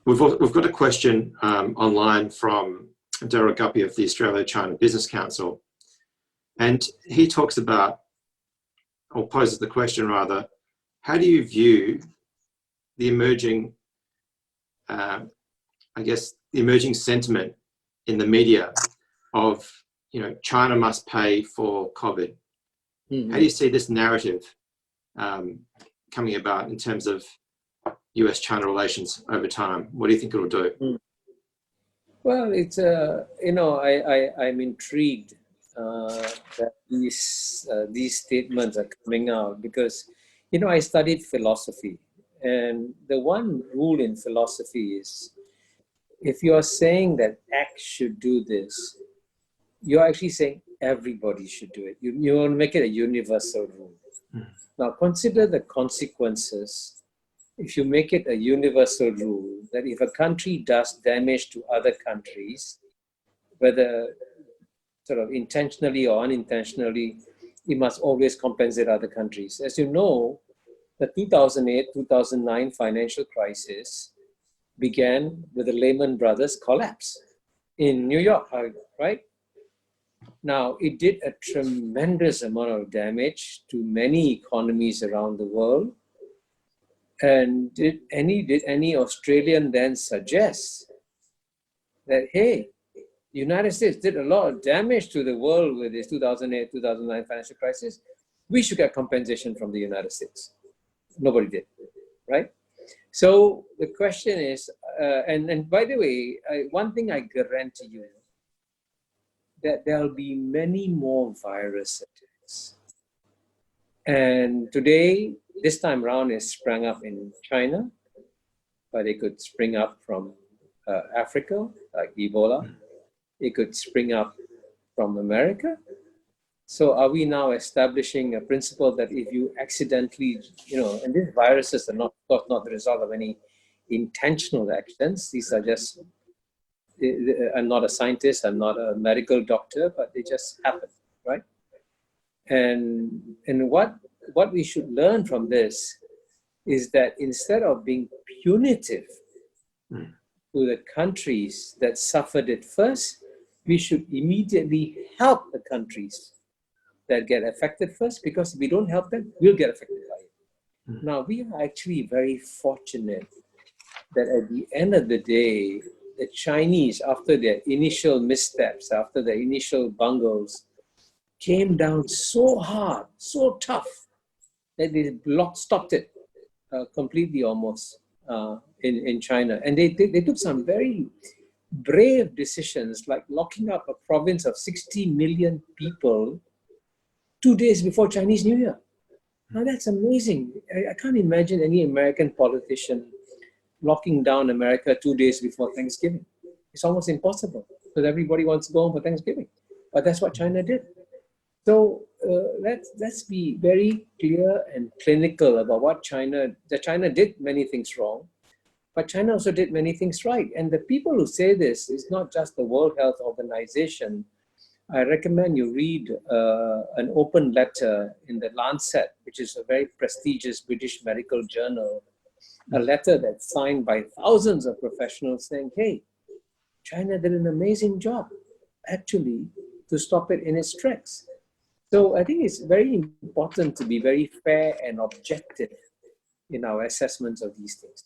we've got a question online from Daryl Guppy of the Australia-China Business Council, and he talks about, or poses the question rather, how do you view the emerging, I guess, the emerging sentiment in the media of, China must pay for COVID? Mm-hmm. How do you see this narrative coming about in terms of US-China relations over time? What do you think it'll do? Mm. Well, it's, I'm intrigued that these statements are coming out because, I studied philosophy. And the one rule in philosophy is, if you are saying that X should do this, you're actually saying everybody should do it. You want to make it a universal rule. Mm. Now, consider the consequences if you make it a universal rule that if a country does damage to other countries, whether sort of intentionally or unintentionally, it must always compensate other countries. As you know, the 2008-2009 financial crisis began with the Lehman Brothers collapse in New York, right? Now, it did a tremendous amount of damage to many economies around the world. And did any Australian then suggest that, hey, the United States did a lot of damage to the world with this 2008-2009 financial crisis, we should get compensation from the United States? Nobody did, right? So the question is, and by the way, one thing I guarantee you, that there'll be many more virus attacks. And today, this time around, it sprang up in China, but it could spring up from Africa, like Ebola. It could spring up from America. So are we now establishing a principle that if you accidentally, and these viruses are not, of course, not the result of any intentional actions. These are just, I'm not a scientist, I'm not a medical doctor, but they just happen, right? And what we should learn from this is that instead of being punitive to the countries that suffered it first, we should immediately help the countries that get affected first, because if we don't help them, we'll get affected by it. Now, we are actually very fortunate that at the end of the day, the Chinese, after their initial missteps, after their initial bungles, came down so hard, so tough, that they stopped it completely almost in China. And they took some very brave decisions, like locking up a province of 60 million people 2 days before Chinese New Year. Now that's amazing. I can't imagine any American politician locking down America 2 days before Thanksgiving. It's almost impossible because everybody wants to go home for Thanksgiving. But that's what China did. So let's be very clear and clinical about what China did many things wrong, but China also did many things right. And the people who say this is not just the World Health Organization. I recommend you read an open letter in the Lancet, which is a very prestigious British medical journal, a letter that's signed by thousands of professionals saying, hey, China did an amazing job, actually, to stop it in its tracks. So I think it's very important to be very fair and objective in our assessments of these things.